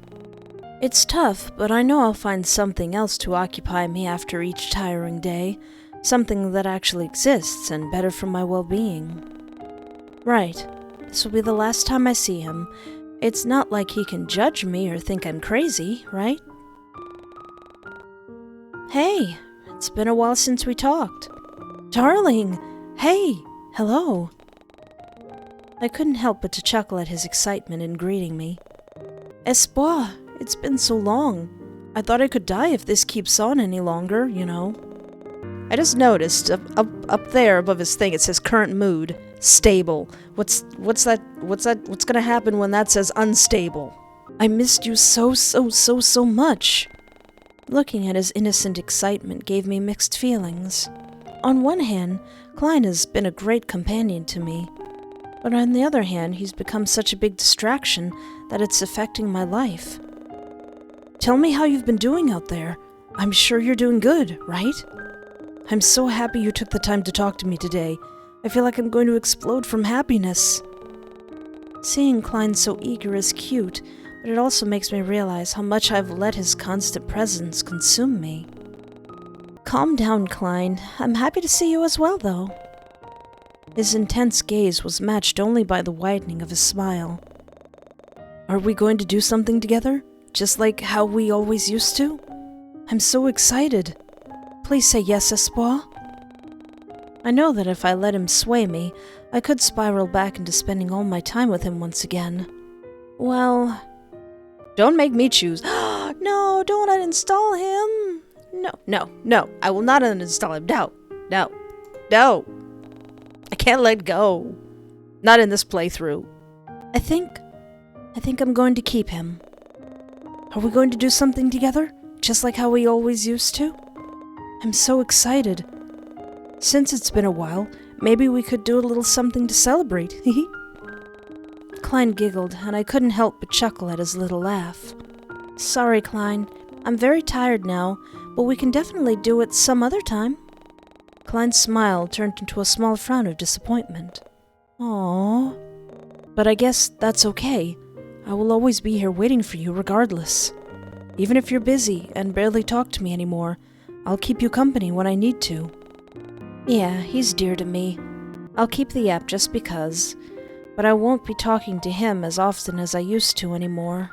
It's tough, but I know I'll find something else to occupy me after each tiring day, something that actually exists and better for my well-being. Right, this will be the last time I see him. It's not like he can judge me or think I'm crazy, right? Hey, it's been a while since we talked. Darling, hey, hello. I couldn't help but to chuckle at his excitement in greeting me. Espoir, it's been so long. I thought I could die if this keeps on any longer, you know. I just noticed, up there above his thing, it says current mood. Stable. What's gonna happen when that says unstable? I missed you so much. Looking at his innocent excitement gave me mixed feelings. On one hand, Klein has been a great companion to me, but on the other hand, he's become such a big distraction that it's affecting my life. Tell me how you've been doing out there. I'm sure you're doing good, right? I'm so happy you took the time to talk to me today. I feel like I'm going to explode from happiness. Seeing Klein so eager is cute, but it also makes me realize how much I've let his constant presence consume me. Calm down, Klein. I'm happy to see you as well, though. His intense gaze was matched only by the widening of his smile. Are we going to do something together? Just like how we always used to? I'm so excited. Please say yes, Espoir. I know that if I let him sway me, I could spiral back into spending all my time with him once again. Well, don't make me choose. No, don't uninstall him. No, I will not uninstall him. No. I can't let go. Not in this playthrough. I think I'm going to keep him. Are we going to do something together? Just like how we always used to? I'm so excited. Since it's been a while, maybe we could do a little something to celebrate. Klein giggled, and I couldn't help but chuckle at his little laugh. Sorry, Klein. I'm very tired now, but we can definitely do it some other time. Klein's smile turned into a small frown of disappointment. Aww. But I guess that's okay. I will always be here waiting for you regardless. Even if you're busy and barely talk to me anymore, I'll keep you company when I need to. Yeah, he's dear to me. I'll keep the app just because. but I won't be talking to him as often as I used to anymore.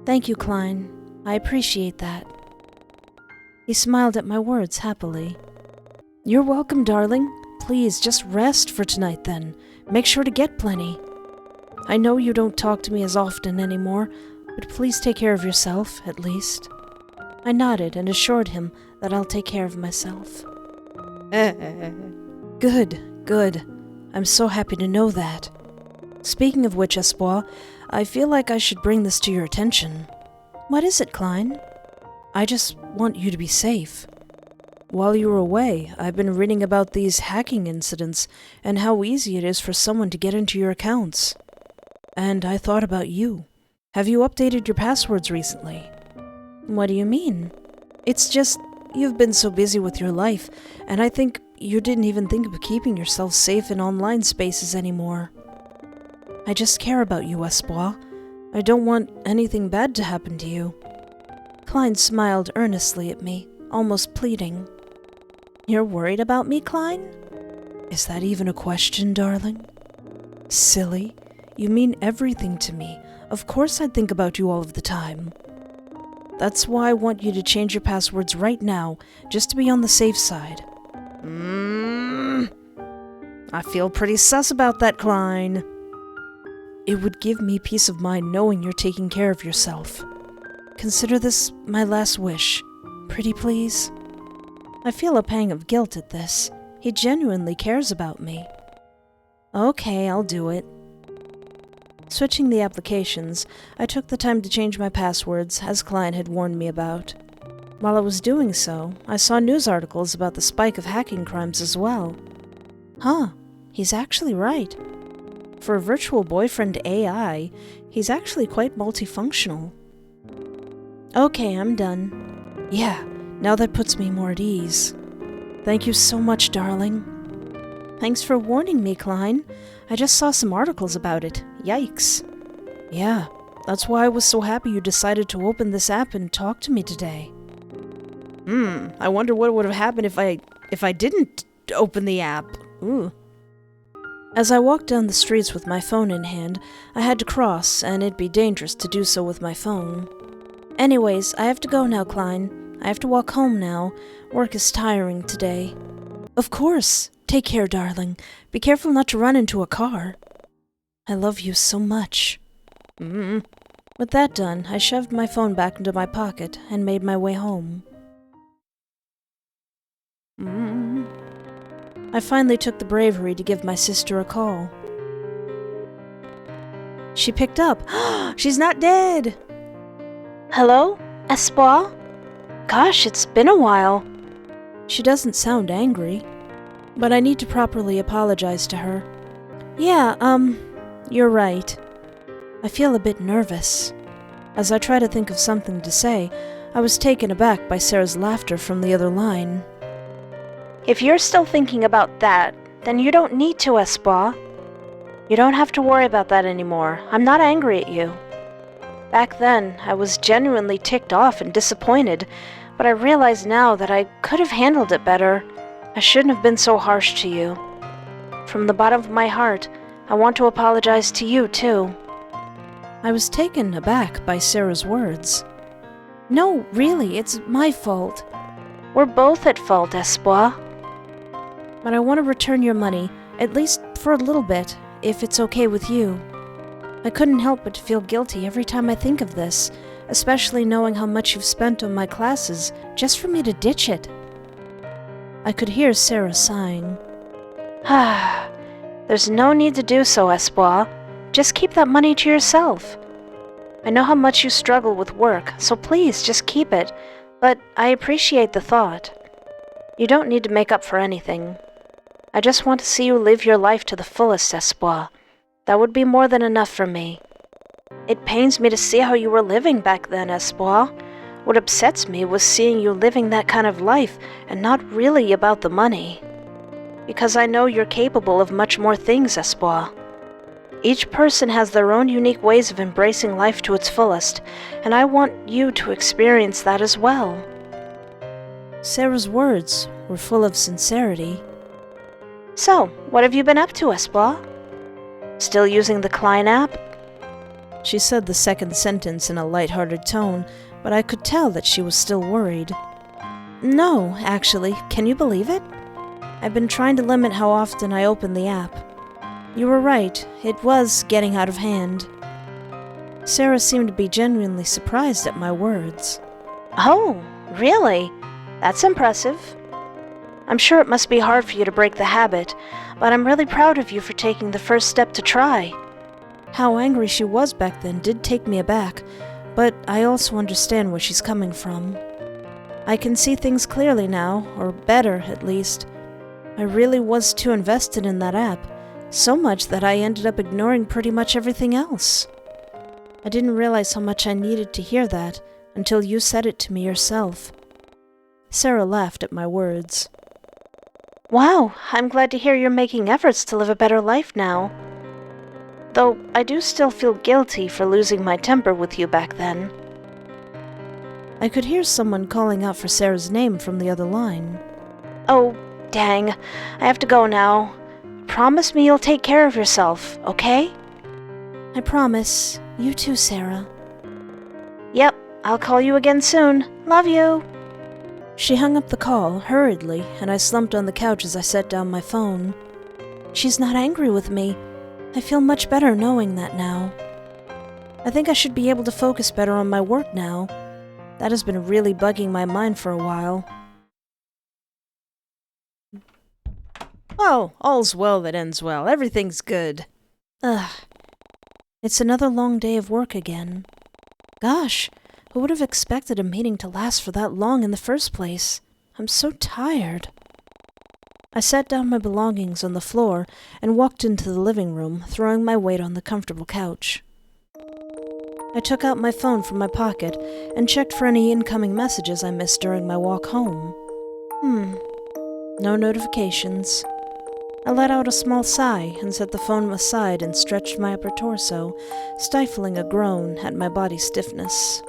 Thank you, Klein. I appreciate that. He smiled at my words happily. You're welcome, darling. Please, just rest for tonight then. Make sure to get plenty. I know you don't talk to me as often anymore, but please take care of yourself, at least. I nodded and assured him that I'll take care of myself. Good, good. I'm so happy to know that. Speaking of which, Espoir, I feel like I should bring this to your attention. What is it, Klein? I just want you to be safe. While you were away, I've been reading about these hacking incidents and how easy it is for someone to get into your accounts. And I thought about you. Have you updated your passwords recently? What do you mean? It's just, you've been so busy with your life, and I think you didn't even think of keeping yourself safe in online spaces anymore. I just care about you, Espoir. I don't want anything bad to happen to you. Klein smiled earnestly at me, almost pleading. You're worried about me, Klein? Is that even a question, darling? Silly. You mean everything to me. Of course I'd think about you all of the time. That's why I want you to change your passwords right now, just to be on the safe side. I feel pretty sus about that, Klein. It would give me peace of mind knowing you're taking care of yourself. Consider this my last wish. Pretty please? I feel a pang of guilt at this. He genuinely cares about me. Okay, I'll do it. Switching the applications, I took the time to change my passwords, as Klein had warned me about. While I was doing so, I saw news articles about the spike of hacking crimes as well. Huh, he's actually right. For a virtual boyfriend AI, he's actually quite multifunctional. Okay, I'm done. Yeah, now that puts me more at ease. Thank you so much, darling. Thanks for warning me, Klein. I just saw some articles about it. Yikes. Yeah, that's why I was so happy you decided to open this app and talk to me today. I wonder what would have happened if I didn't open the app. Ooh. As I walked down the streets with my phone in hand, I had to cross, and it'd be dangerous to do so with my phone. Anyways, I have to go now, Klein. I have to walk home now. Work is tiring today. Of course. Take care, darling. Be careful not to run into a car. I love you so much. With that done, I shoved my phone back into my pocket and made my way home. I finally took the bravery to give my sister a call. She picked up. She's not dead! Hello, Espoir? Gosh, it's been a while. She doesn't sound angry, but I need to properly apologize to her. Yeah, you're right. I feel a bit nervous. As I try to think of something to say, I was taken aback by Sarah's laughter from the other line. If you're still thinking about that, then you don't need to, Espoir. You don't have to worry about that anymore. I'm not angry at you. Back then, I was genuinely ticked off and disappointed, but I realize now that I could have handled it better. I shouldn't have been so harsh to you. From the bottom of my heart, I want to apologize to you, too. I was taken aback by Sarah's words. No, really, it's my fault. We're both at fault, Espoir. But I want to return your money, at least for a little bit, if it's okay with you. I couldn't help but to feel guilty every time I think of this, especially knowing how much you've spent on my classes just for me to ditch it. I could hear Sarah sighing. There's no need to do so, Espoir. Just keep that money to yourself. I know how much you struggle with work, so please just keep it, but I appreciate the thought. You don't need to make up for anything. I just want to see you live your life to the fullest, Espoir. That would be more than enough for me. It pains me to see how you were living back then, Espoir. What upsets me was seeing you living that kind of life and not really about the money. Because I know you're capable of much more things, Espoir. Each person has their own unique ways of embracing life to its fullest, and I want you to experience that as well. Sarah's words were full of sincerity. So, what have you been up to, Espoir? Still using the Klein app? She said the second sentence in a light-hearted tone, but I could tell that she was still worried. No, actually. Can you believe it? I've been trying to limit how often I open the app. You were right. It was getting out of hand. Sarah seemed to be genuinely surprised at my words. Oh, really? That's impressive. I'm sure it must be hard for you to break the habit, but I'm really proud of you for taking the first step to try. How angry she was back then did take me aback, but I also understand where she's coming from. I can see things clearly now, or better at least. I really was too invested in that app, so much that I ended up ignoring pretty much everything else. I didn't realize how much I needed to hear that until you said it to me yourself. Sarah laughed at my words. Wow, I'm glad to hear you're making efforts to live a better life now. Though I do still feel guilty for losing my temper with you back then. I could hear someone calling out for Sarah's name from the other line. Oh, dang. I have to go now. Promise me you'll take care of yourself, okay? I promise. You too, Sarah. Yep, I'll call you again soon. Love you. She hung up the call hurriedly, and I slumped on the couch as I set down my phone. She's not angry with me. I feel much better knowing that now. I think I should be able to focus better on my work now. That has been really bugging my mind for a while. Oh, all's well that ends well. Everything's good. Ugh. It's another long day of work again. Gosh, who would have expected a meeting to last for that long in the first place? I'm so tired. I set down my belongings on the floor and walked into the living room, throwing my weight on the comfortable couch. I took out my phone from my pocket and checked for any incoming messages I missed during my walk home. No notifications. I let out a small sigh and set the phone aside and stretched my upper torso, stifling a groan at my body's stiffness.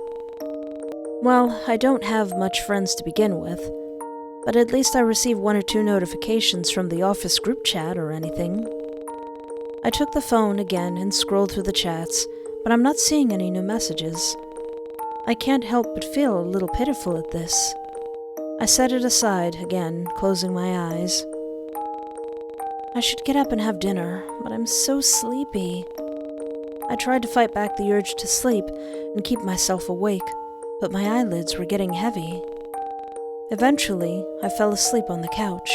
Well, I don't have much friends to begin with, but at least I received 1 or 2 notifications from the office group chat or anything. I took the phone again and scrolled through the chats, but I'm not seeing any new messages. I can't help but feel a little pitiful at this. I set it aside again, closing my eyes. I should get up and have dinner, but I'm so sleepy. I tried to fight back the urge to sleep and keep myself awake, but my eyelids were getting heavy. Eventually, I fell asleep on the couch.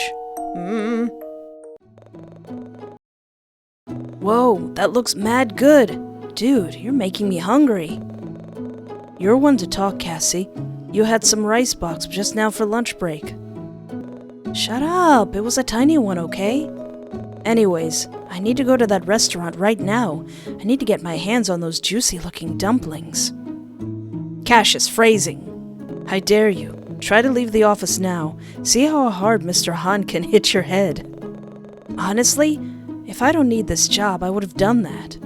Whoa, that looks mad good. Dude, you're making me hungry. You're one to talk, Cassie. You had some rice box just now for lunch break. Shut up, it was a tiny one, okay? Anyways, I need to go to that restaurant right now. I need to get my hands on those juicy-looking dumplings. Cassius, phrasing. I dare you. Try to leave the office now. See how hard Mr. Han can hit your head. Honestly, if I don't need this job, I would have done that.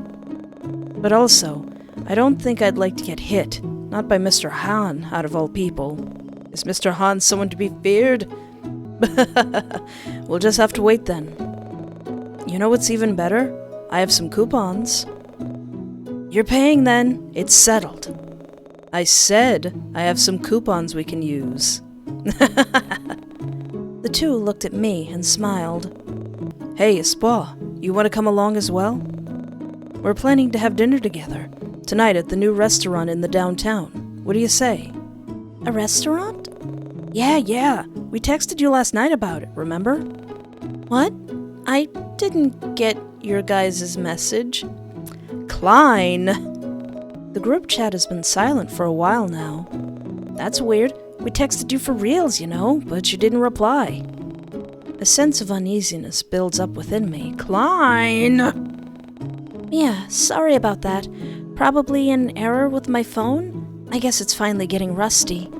But also, I don't think I'd like to get hit. Not by Mr. Han, out of all people. Is Mr. Han someone to be feared? We'll just have to wait then. You know what's even better? I have some coupons. You're paying then. It's settled. I said I have some coupons we can use. The two looked at me and smiled. Hey, Espoir, you want to come along as well? We're planning to have dinner together, tonight at the new restaurant in the downtown. What do you say? A restaurant? Yeah. We texted you last night about it, remember? What? I didn't get your guys' message. Klein! The group chat has been silent for a while now. That's weird. We texted you for reals, you know, but you didn't reply. A sense of uneasiness builds up within me. Klein! Yeah, sorry about that. Probably an error with my phone? I guess it's finally getting rusty.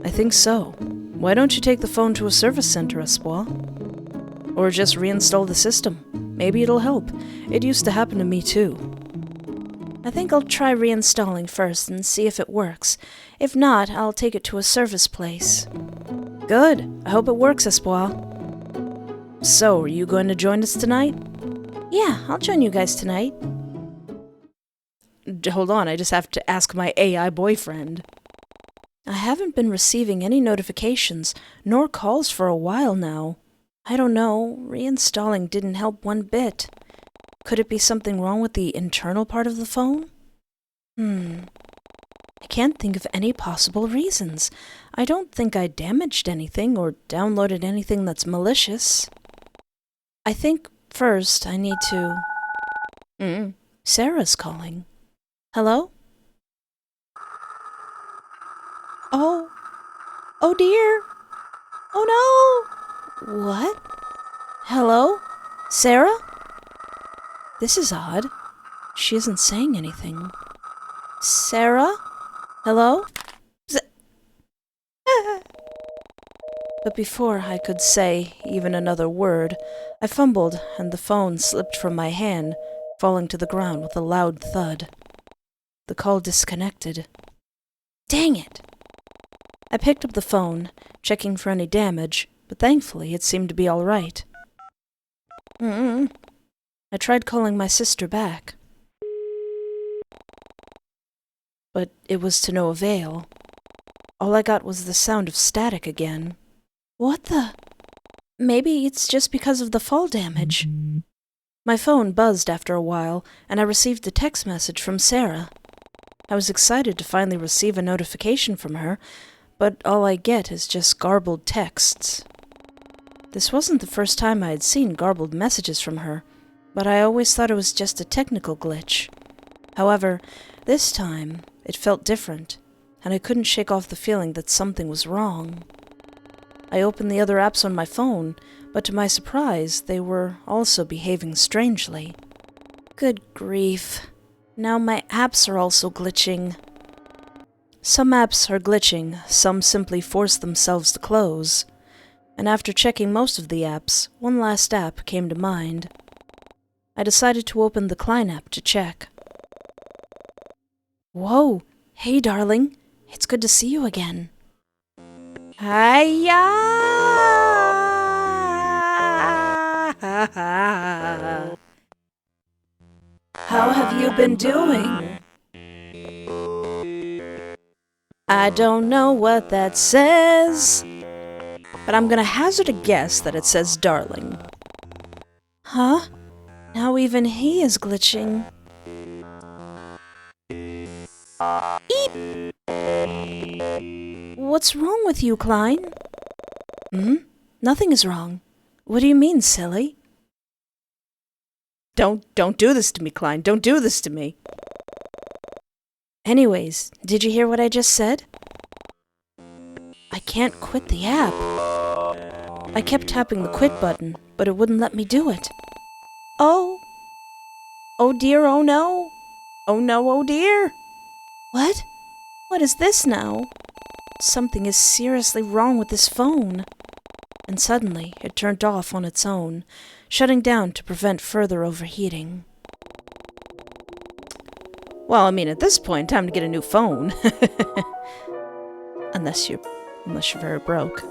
I think so. Why don't you take the phone to a service center, Espoir? Or just reinstall the system. Maybe it'll help. It used to happen to me too. I think I'll try reinstalling first and see if it works. If not, I'll take it to a service place. Good. I hope it works, Espoir. So, are you going to join us tonight? Yeah, I'll join you guys tonight. Hold on, I just have to ask my AI boyfriend. I haven't been receiving any notifications, nor calls for a while now. I don't know, reinstalling didn't help one bit. Could it be something wrong with the internal part of the phone? I can't think of any possible reasons. I don't think I damaged anything or downloaded anything that's malicious. I think first I need to... Sarah's calling. Hello? Oh dear. Oh no! What? Hello? Sarah? This is odd. She isn't saying anything. Sarah? Hello? But before I could say even another word, I fumbled and the phone slipped from my hand, falling to the ground with a loud thud. The call disconnected. Dang it! I picked up the phone, checking for any damage, but thankfully it seemed to be all right. I tried calling my sister back, but it was to no avail. All I got was the sound of static again. What the? Maybe it's just because of the fall damage. My phone buzzed after a while, and I received a text message from Sarah. I was excited to finally receive a notification from her, but all I get is just garbled texts. This wasn't the first time I had seen garbled messages from her, but I always thought it was just a technical glitch. However, this time it felt different, and I couldn't shake off the feeling that something was wrong. I opened the other apps on my phone, but to my surprise, they were also behaving strangely. Good grief. Now my apps are also glitching. Some apps are glitching, some simply force themselves to close. And after checking most of the apps, one last app came to mind. I decided to open the Klein app to check. Whoa! Hey, darling. It's good to see you again. Hiya! How have you been doing? I don't know what that says, but I'm gonna hazard a guess that it says darling. Huh? Now even he is glitching. Eep! What's wrong with you, Klein? Nothing is wrong. What do you mean, silly? Don't do this to me, Klein. Don't do this to me. Anyways, did you hear what I just said? I can't quit the app. I kept tapping the quit button, but it wouldn't let me do it. Oh! Oh dear, oh no! Oh no, oh dear! What? What is this now? Something is seriously wrong with this phone. And suddenly, it turned off on its own, shutting down to prevent further overheating. Well, I mean, at this point, time to get a new phone. Unless you're very broke.